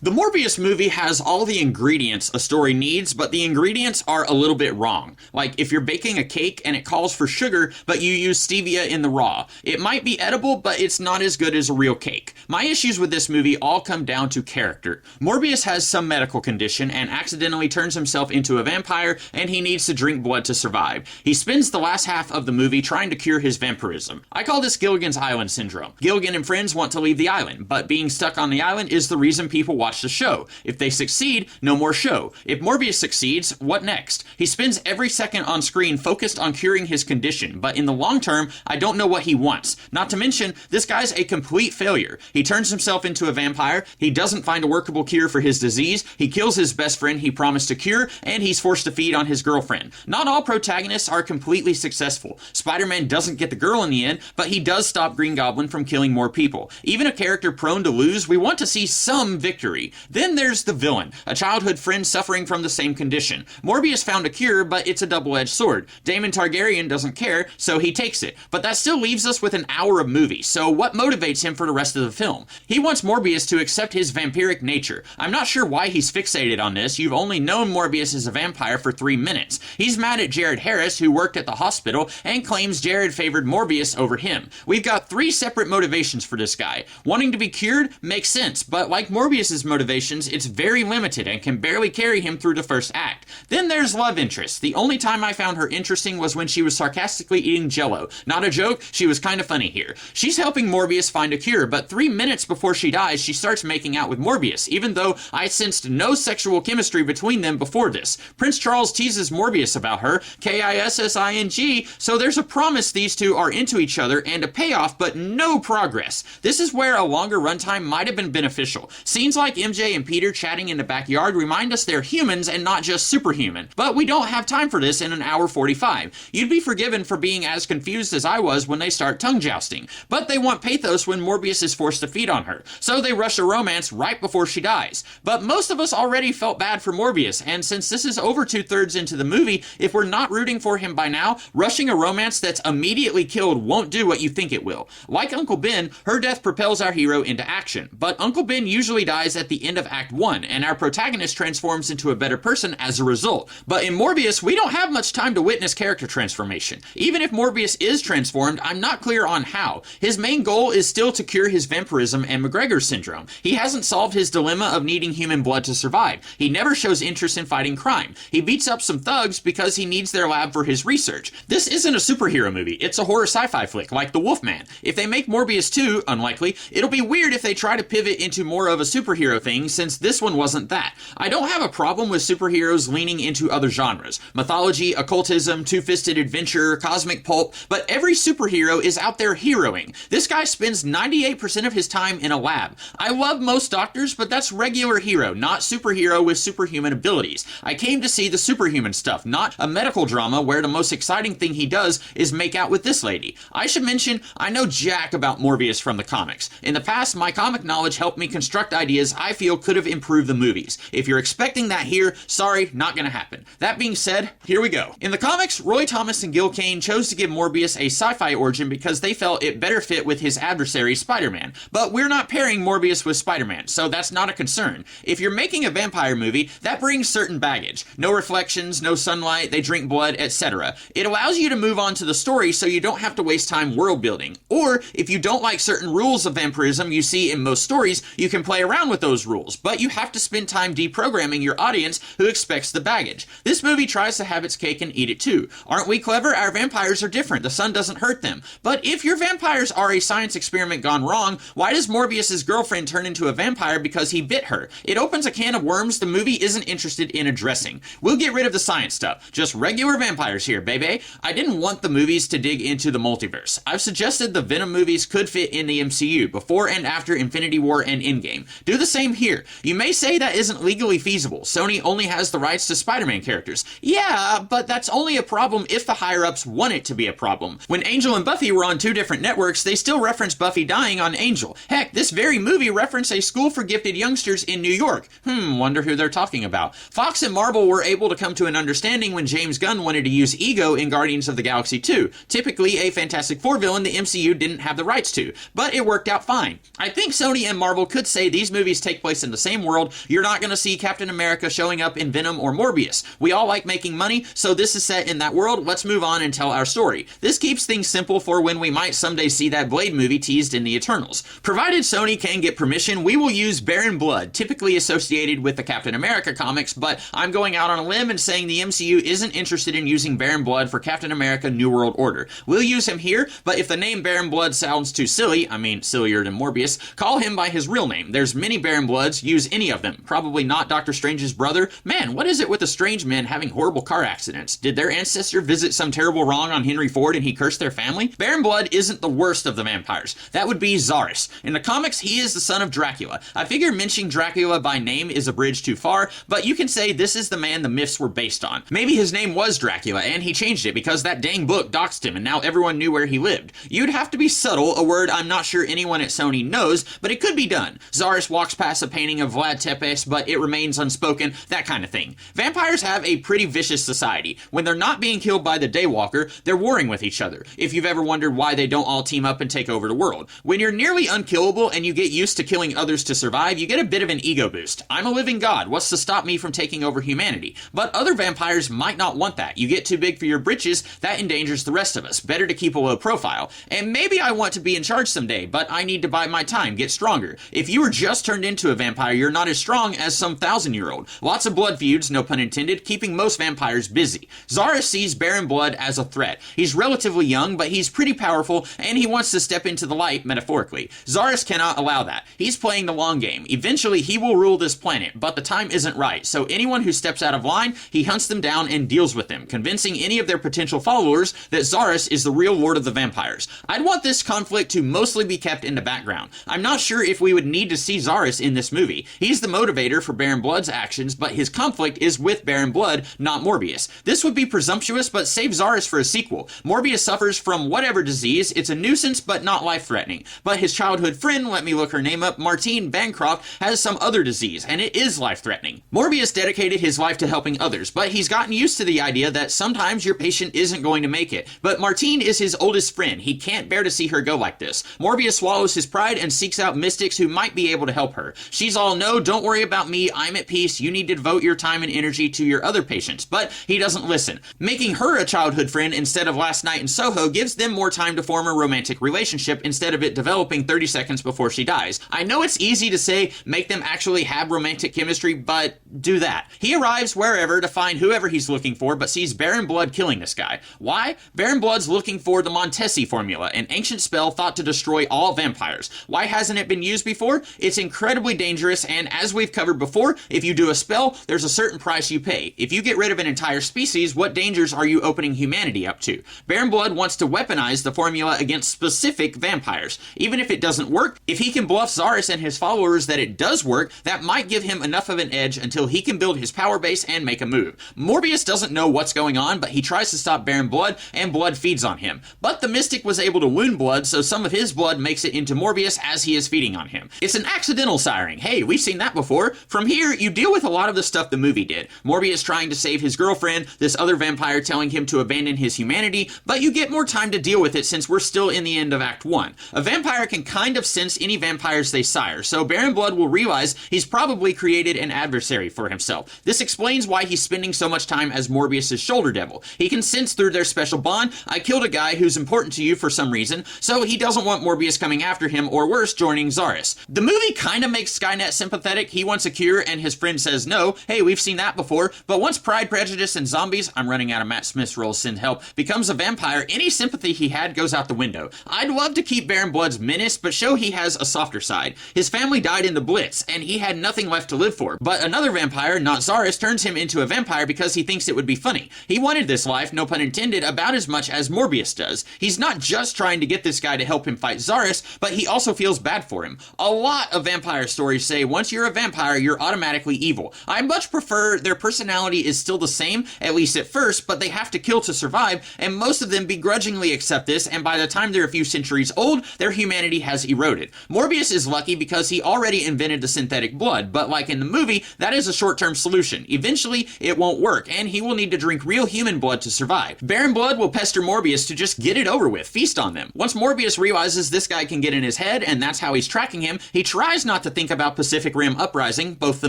The Morbius movie has all the ingredients a story needs, but the ingredients are a little bit wrong. Like, if you're baking a cake and it calls for sugar, but you use stevia in the raw, it might be edible, but it's not as good as a real cake. My issues with this movie all come down to character. Morbius has some medical condition and accidentally turns himself into a vampire, and he needs to drink blood to survive. He spends the last half of the movie trying to cure his vampirism. I call this Gilligan's Island syndrome. Gilligan and friends want to leave the island, but being stuck on the island is the reason people watch the show. If they succeed, no more show. If Morbius succeeds, what next? He spends every second on screen focused on curing his condition, but in the long term, I don't know what he wants. Not to mention, this guy's a complete failure. He turns himself into a vampire, he doesn't find a workable cure for his disease, he kills his best friend he promised to cure, and he's forced to feed on his girlfriend. Not all protagonists are completely successful. Spider-Man doesn't get the girl in the end, but he does stop Green Goblin from killing more people. Even a character prone to lose, we want to see some victory. Then there's the villain, a childhood friend suffering from the same condition. Morbius found a cure, but it's a double-edged sword. Daemon Targaryen doesn't care, so he takes it. But that still leaves us with an hour of movie, so what motivates him for the rest of the film? He wants Morbius to accept his vampiric nature. I'm not sure why he's fixated on this. You've only known Morbius as a vampire for 3 minutes. He's mad at Jared Harris, who worked at the hospital, and claims Jared favored Morbius over him. We've got 3 separate motivations for this guy. Wanting to be cured makes sense, but like Morbius's motivations, it's very limited and can barely carry him through the first act. Then there's love interest. The only time I found her interesting was when she was sarcastically eating Jell-O. Not a joke, she was kind of funny here. She's helping Morbius find a cure, but 3 minutes before she dies, she starts making out with Morbius, even though I sensed no sexual chemistry between them before this. Prince Charles teases Morbius about her, Kissing, so there's a promise these two are into each other and a payoff, but no progress. This is where a longer runtime might have been beneficial. Scenes like MJ and Peter chatting in the backyard remind us they're humans and not just superhuman. But we don't have time for this in an hour 45. You'd be forgiven for being as confused as I was when they start tongue jousting. But they want pathos when Morbius is forced to feed on her. So they rush a romance right before she dies. But most of us already felt bad for Morbius, and since this is over 2/3 into the movie, if we're not rooting for him by now, rushing a romance that's immediately killed won't do what you think it will. Like Uncle Ben, her death propels our hero into action. But Uncle Ben usually dies at the end of Act 1, and our protagonist transforms into a better person as a result. But in Morbius, we don't have much time to witness character transformation. Even if Morbius is transformed, I'm not clear on how. His main goal is still to cure his vampirism and McGregor syndrome. He hasn't solved his dilemma of needing human blood to survive. He never shows interest in fighting crime. He beats up some thugs because he needs their lab for his research. This isn't a superhero movie, it's a horror sci-fi flick, like The Wolfman. If they make Morbius 2, unlikely, it'll be weird if they try to pivot into more of a superhero thing, since this one wasn't that. I don't have a problem with superheroes leaning into other genres. Mythology, occultism, two-fisted adventure, cosmic pulp, but every superhero is out there heroing. This guy spends 98% of his time in a lab. I love most doctors, but that's regular hero, not superhero with superhuman abilities. I came to see the superhuman stuff, not a medical drama where the most exciting thing he does is make out with this lady. I should mention, I know jack about Morbius from the comics. In the past, my comic knowledge helped me construct ideas I feel could have improved the movies. If you're expecting that here, sorry, not gonna happen. That being said, here we go. In the comics, Roy Thomas and Gil Kane chose to give Morbius a sci-fi origin because they felt it better fit with his adversary, Spider-Man. But we're not pairing Morbius with Spider-Man, so that's not a concern. If you're making a vampire movie, that brings certain baggage. No reflections, no sunlight, they drink blood, etc. It allows you to move on to the story so you don't have to waste time world building. Or, if you don't like certain rules of vampirism you see in most stories, you can play around with those rules, but you have to spend time deprogramming your audience who expects the baggage. This movie tries to have its cake and eat it too. Aren't we clever? Our vampires are different. The sun doesn't hurt them. But if your vampires are a science experiment gone wrong, why does Morbius's girlfriend turn into a vampire because he bit her? It opens a can of worms the movie isn't interested in addressing. We'll get rid of the science stuff. Just regular vampires here, baby. I didn't want the movies to dig into the multiverse. I've suggested the Venom movies could fit in the MCU before and after Infinity War and Endgame. Do the same here. You may say that isn't legally feasible. Sony only has the rights to Spider-Man characters. Yeah, but that's only a problem if the higher-ups want it to be a problem. When Angel and Buffy were on 2 different networks, they still referenced Buffy dying on Angel. Heck, this very movie referenced a school for gifted youngsters in New York. Wonder who they're talking about. Fox and Marvel were able to come to an understanding when James Gunn wanted to use Ego in Guardians of the Galaxy 2. Typically a Fantastic Four villain the MCU didn't have the rights to, but it worked out fine. I think Sony and Marvel could say these movies take place in the same world, you're not going to see Captain America showing up in Venom or Morbius. We all like making money, so this is set in that world. Let's move on and tell our story. This keeps things simple for when we might someday see that Blade movie teased in the Eternals. Provided Sony can get permission, we will use Baron Blood, typically associated with the Captain America comics, but I'm going out on a limb and saying the MCU isn't interested in using Baron Blood for Captain America New World Order. We'll use him here, but if the name Baron Blood sounds too silly, I mean sillier than Morbius, call him by his real name. There's many Baron Bloods, use any of them. Probably not Doctor Strange's brother. Man, what is it with the Strange men having horrible car accidents? Did their ancestor visit some terrible wrong on Henry Ford and he cursed their family? Baron Blood isn't the worst of the vampires. That would be Zaris. In the comics, he is the son of Dracula. I figure mentioning Dracula by name is a bridge too far, but you can say this is the man the myths were based on. Maybe his name was Dracula and he changed it because that dang book doxed him and now everyone knew where he lived. You'd have to be subtle, a word I'm not sure anyone at Sony knows, but it could be done. Zaris walks past a painting of Vlad Tepes, but it remains unspoken, that kind of thing. Vampires have a pretty vicious society. When they're not being killed by the Daywalker, they're warring with each other. If you've ever wondered why they don't all team up and take over the world. When you're nearly unkillable and you get used to killing others to survive, you get a bit of an ego boost. I'm a living god, what's to stop me from taking over humanity? But other vampires might not want that. You get too big for your britches, that endangers the rest of us. Better to keep a low profile. And maybe I want to be in charge someday, but I need to buy my time, get stronger. If you were just turned into a vampire, you're not as strong as some 1,000-year-old. Lots of blood feuds, no pun intended, keeping most vampires busy. Zaris sees Baron Blood as a threat. He's relatively young, but he's pretty powerful, and he wants to step into the light, metaphorically. Zaris cannot allow that. He's playing the long game. Eventually, he will rule this planet, but the time isn't right, so anyone who steps out of line, he hunts them down and deals with them, convincing any of their potential followers that Zaris is the real lord of the vampires. I'd want this conflict to mostly be kept in the background. I'm not sure if we would need to see Zaris in this movie. He's the motivator for Baron Blood's actions, but his conflict is with Baron Blood, not Morbius. This would be presumptuous, but save Zaris for a sequel. Morbius suffers from whatever disease. It's a nuisance, but not life-threatening. But his childhood friend, let me look her name up, Martine Bancroft, has some other disease, and it is life-threatening. Morbius dedicated his life to helping others, but he's gotten used to the idea that sometimes your patient isn't going to make it. But Martine is his oldest friend. He can't bear to see her go like this. Morbius swallows his pride and seeks out mystics who might be able to help her. She's all, no, don't worry about me, I'm at peace, you need to devote your time and energy to your other patients. But he doesn't listen. Making her a childhood friend instead of Last Night in Soho gives them more time to form a romantic relationship instead of it developing 30 seconds before she dies. I know it's easy to say make them actually have romantic chemistry, but do that. He arrives wherever to find whoever he's looking for, but sees Baron Blood killing this guy. Why? Baron Blood's looking for the Montesi formula, an ancient spell thought to destroy all vampires. Why hasn't it been used before? It's incredibly dangerous, and as we've covered before, if you do a spell, there's a certain price you pay. If you get rid of an entire species, what dangers are you opening humanity up to? Baron Blood wants to weaponize the formula against specific vampires. Even if it doesn't work, if he can bluff Zaris and his followers that it does work, that might give him enough of an edge until he can build his power base and make a move. Morbius doesn't know what's going on, but he tries to stop Baron Blood, and Blood feeds on him. But the Mystic was able to wound Blood, so some of his blood makes it into Morbius as he is feeding on him. It's an accidental siring. Hey, we've seen that before. From here, you deal with a lot of the stuff the movie did. Morbius trying to save his girlfriend, this other vampire telling him to abandon his humanity, but you get more time to deal with it since we're still in the end of Act 1. A vampire can kind of sense any vampires they sire, so Baron Blood will realize he's probably created an adversary for himself. This explains why he's spending so much time as Morbius' shoulder devil. He can sense through their special bond, I killed a guy who's important to you for some reason, so he doesn't want Morbius coming after him, or worse, joining Zaris. The movie kind of makes Skynet sympathetic. He wants a cure, and his friend says no. Hey, we've seen that before. But once Pride, Prejudice, and Zombies, I'm running out of Matt Smith's role, send help, becomes a vampire, any sympathy he had goes out the window. I'd love to keep Baron Blood's menace, but show he has a softer side. His family died in the Blitz, and he had nothing left to live for. But another vampire, not Zaris, turns him into a vampire because he thinks it would be funny. He wanted this life, no pun intended, about as much as Morbius does. He's not just trying to get this guy to help him fight Zaris, but he also feels bad for him. A lot of vampire stories say once you're a vampire, you're automatically evil. I much prefer their personality is still the same, at least at first, but they have to kill to survive, and most of them begrudgingly accept this, and by the time they're a few centuries old, their humanity has eroded. Morbius is lucky because he already invented the synthetic blood, but like in the movie, that is a short-term solution. Eventually, it won't work, and he will need to drink real human blood to survive. Baron Blood will pester Morbius to just get it over with, feast on them. Once Morbius realizes this guy can get in his head, and that's how he's tracking him, he tries not to think about Pacific Rim Uprising, both the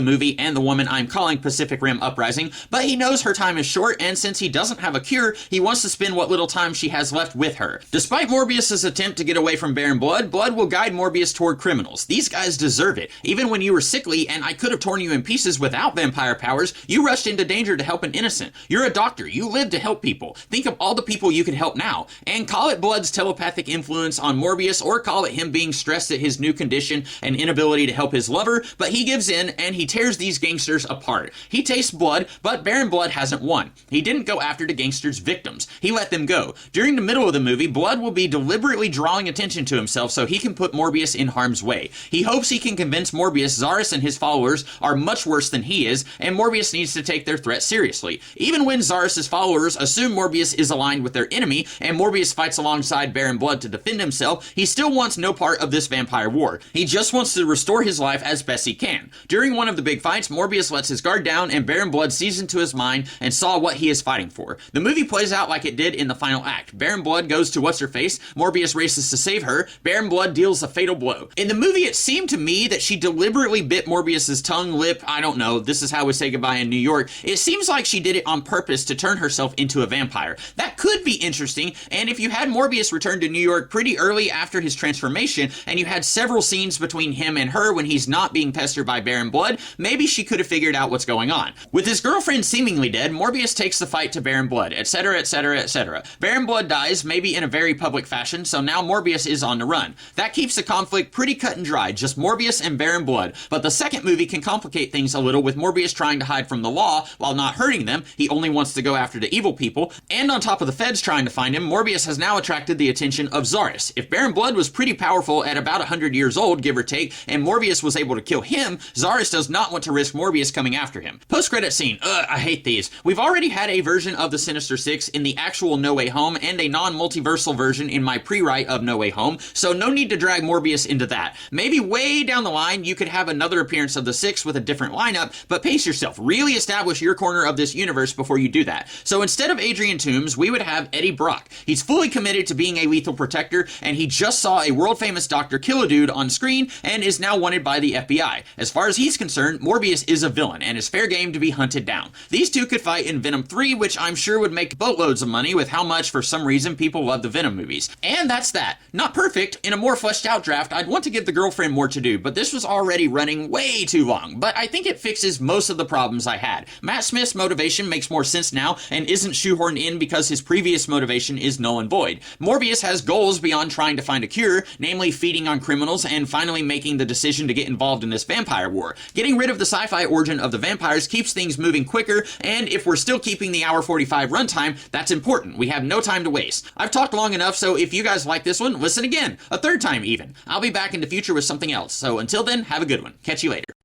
movie and the woman I'm calling Pacific Rim Uprising, but he knows her time is short, and since he doesn't have a cure, he wants to spend what little time she has left with her. Despite Morbius's attempt to get away from Baron Blood, Blood will guide Morbius toward criminals. These guys deserve it. Even when you were sickly and I could have torn you in pieces without vampire powers, you rushed into danger to help an innocent. You're a doctor. You live to help people. Think of all the people you could help now. And call it Blood's telepathic influence on Morbius, or call it him being stressed at his new condition and inability to help his lover, but he gives in and he tears these gangsters apart. He tastes blood, but Baron Blood hasn't won. He didn't go after the gangsters' victims. He let them go. During the middle of the movie, Blood will be deliberately drawing attention to himself so he can put Morbius in harm's way. He hopes he can convince Morbius Zaris and his followers are much worse than he is, and Morbius needs to take their threat seriously. Even when Zaris' followers assume Morbius is aligned with their enemy, and Morbius fights alongside Baron Blood to defend himself, he still wants no part of this vampire war. He just wants to restore his life as best he can. During one of the big fights, Morbius lets his guard down, and Baron Blood sees into his mind and saw what he is fighting for. The movie plays out like it did in the final act. Baron Blood goes to What's-Her-Face, Morbius races to save her, Baron Blood deals a fatal blow. In the movie, it seemed to me that she deliberately bit Morbius's tongue, lip, I don't know, this is how we say goodbye in New York. It seems like she did it on purpose to turn herself into a vampire. That could be interesting, and if you had Morbius return to New York pretty early after his transformation, and you had several scenes between him and her when he's not being pestered by Baron Blood, maybe she could have figured out what's going on. With his girlfriend seemingly dead, Morbius takes the fight to Baron Blood, etc., etc., etc. Baron Blood dies, maybe in a very public fashion, so now Morbius is on the run. That keeps the conflict pretty cut and dry, just Morbius and Baron Blood, but the second movie can complicate things a little with Morbius trying to hide from the law while not hurting them. He only wants to go after the evil people, and on top of the feds trying to find him, Morbius has now attracted the attention of Zaris. If Baron Blood was pretty powerful at about 100 years old, give or take, and Morbius was able to kill him, Zaris does not want to risk Morbius coming after him. Post-credit scene. I hate these. We've already had a version of the Sinister Six in the actual No Way Home and a non-multiversal version in my pre-write of No Way Home, so no need to drag Morbius into that. Maybe way down the line you could have another appearance of the Six with a different lineup, but pace yourself. Really establish your corner of this universe before you do that. So instead of Adrian Toomes, we would have Eddie Brock. He's fully committed to being a lethal protector, and he just saw a world-famous doctor kill a dude on screen and is now wanted by the FBI. As far as he's concerned, Morbius is a villain and is fair game to be hunted down. These two could fight in Venom 3, which I'm sure would make boatloads of money with how much, for some reason, people love the Venom movies. And that's that. Not perfect. In a more fleshed out draft, I'd want to give the girlfriend more to do, but this was already running way too long. But I think it fixes most of the problems I had. Matt Smith's motivation makes more sense now and isn't shoehorned in because his previous motivation is null and void. Morbius has goals beyond trying to find a cure, namely feeding on criminals and finally making the decision to get involved in this vampire war. Getting rid of the sci-fi origin of the vampires keeps things moving quicker, and if we're still keeping the hour 45 runtime, that's important. We have no time to waste. I've talked long enough, so if you guys like this one, listen again. A third time even. I'll be back in the future with something else, so until then, have a good one. Catch you later.